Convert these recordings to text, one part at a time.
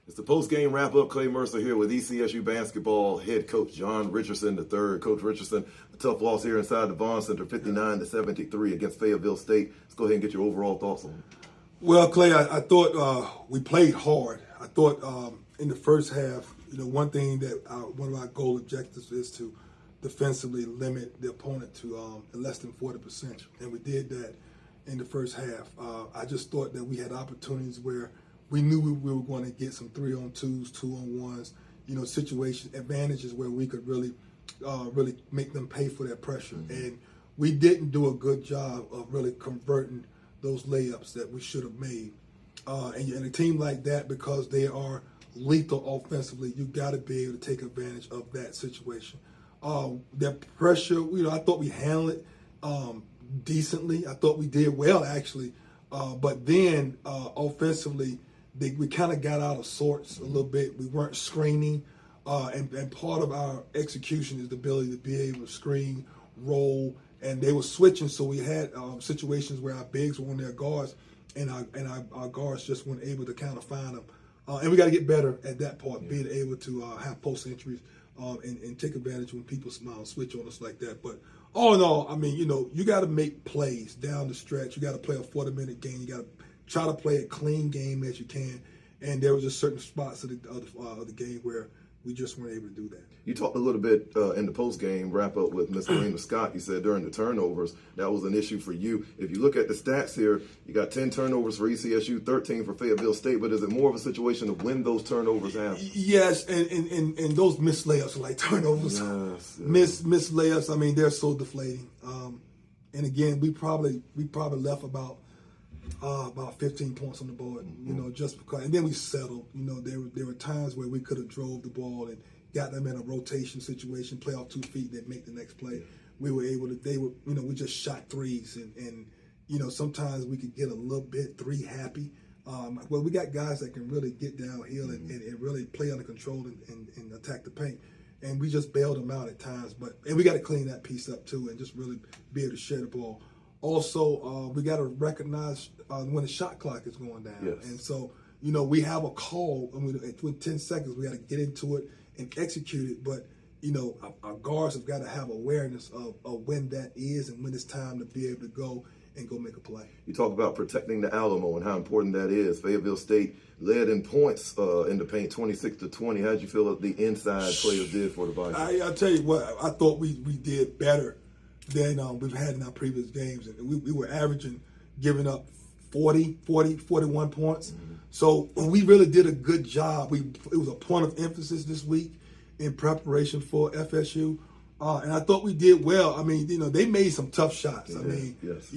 It's the post-game wrap-up. Clay Mercer here with ECSU basketball head coach John Richardson III. Coach Richardson, a tough loss here inside the Vaughn Center, 59-73 against Fayetteville State. Let's go ahead and get your overall thoughts on it. Well, Clay, I thought we played hard. I thought in the first half, one thing that one of our goal objectives is to defensively limit the opponent to less than 40%, and we did that in the first half. I just thought that we had opportunities where we knew we were going to get some 3-on-2s, 2-on-1s, situation advantages where we could really make them pay for that pressure. Mm-hmm. And we didn't do a good job of really converting those layups that we should have made. And a team like that, because they are lethal offensively, you got to be able to take advantage of that situation. That pressure, I thought we handled it decently. I thought we did well, actually. But then offensively, we kind of got out of sorts a little bit. We weren't screening. And part of our execution is the ability to be able to screen, roll, and they were switching. So we had situations where our bigs were on their guards, and our guards just weren't able to kind of find them. And we got to get better at that part, being able to have post entries and take advantage when people switch on us like that. But all in all, I mean, you got to make plays down the stretch. You got to play a 40-minute game. You got to try to play a clean game as you can. And there was just certain spots of the game where we just weren't able to do that. You talked a little bit in the post-game wrap-up with Ms. Marina Scott. You said during the turnovers, that was an issue for you. If you look at the stats here, you got 10 turnovers for ECSU, 13 for Fayetteville State, but is it more of a situation of when those turnovers happen? Yes, and those missed layups are like turnovers. Yes. Missed layups, I mean, they're so deflating. And again, we probably left about 15 points on the board, just because. And then we settled. There were times where we could have drove the ball and got them in a rotation situation, play off 2 feet, then make the next play. We were able to. We just shot threes, and sometimes we could get a little bit three happy. Well, we got guys that can really get downhill and really play under control and attack the paint. And we just bailed them out at times. And we got to clean that piece up too, and just really be able to share the ball. Also, we got to recognize when the shot clock is going down. Yes. And so, we have a call. With 10 seconds, we got to get into it and execute it. But, our guards have got to have awareness of when that is and when it's time to be able to go make a play. You talk about protecting the Alamo and how important that is. Fayetteville State led in points in the paint, 26-20. How did you feel that the inside players did for the Vikings? I'll tell you what, I thought we did better than we've had in our previous games. And we were averaging, giving up 41 points. Mm-hmm. So we really did a good job. It was a point of emphasis this week in preparation for FSU. And I thought we did well. I mean, they made some tough shots. Yeah, I mean, yes.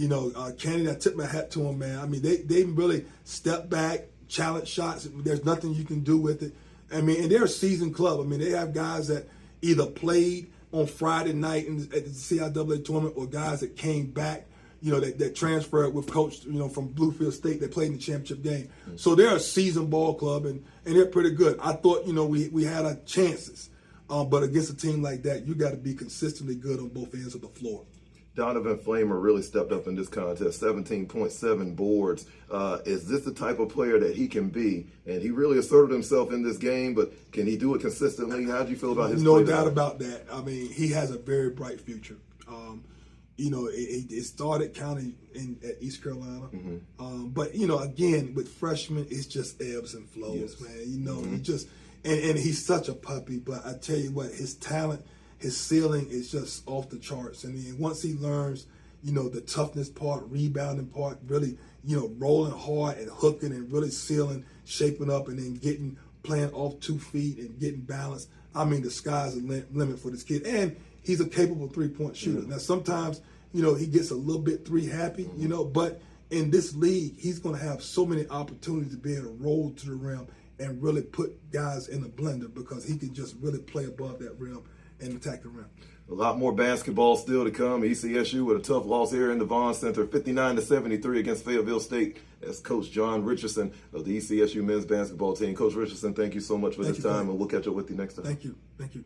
Kennedy, I tip my hat to him, man. I mean, they really stepped back, challenge shots. There's nothing you can do with it. I mean, and they're a seasoned club. I mean, they have guys that either played on Friday night at the CIAA tournament, or guys that came back, that transferred with coach, from Bluefield State that played in the championship game. Mm-hmm. So they're a seasoned ball club, and they're pretty good. I thought, we had our chances, but against a team like that, you got to be consistently good on both ends of the floor. Donovan Flamer really stepped up in this contest, 17.7 boards. Is this the type of player that he can be? And he really asserted himself in this game, but can he do it consistently? How do you feel about his play? No doubt about that. I mean, he has a very bright future. It started kind of at East Carolina. Mm-hmm. But, again, with freshmen, it's just ebbs and flows, yes. Man. Mm-hmm. He just and he's such a puppy. But I tell you what, his talent, his ceiling is just off the charts. And then once he learns, the toughness part, rebounding part, really, rolling hard and hooking and really sealing, shaping up, and then playing off 2 feet and getting balanced. I mean, the sky's the limit for this kid. And he's a capable three-point shooter. Mm-hmm. Now, sometimes, he gets a little bit three happy, mm-hmm. But in this league, he's going to have so many opportunities to be able to roll to the rim and really put guys in a blender, because he can just really play above that rim and attack the rim. A lot more basketball still to come. ECSU with a tough loss here in the Vaughn Center, 59-73 against Fayetteville State. That's Coach John Richardson of the ECSU men's basketball team. Coach Richardson, thank you so much for this time, and we'll catch up with you next time. Thank you.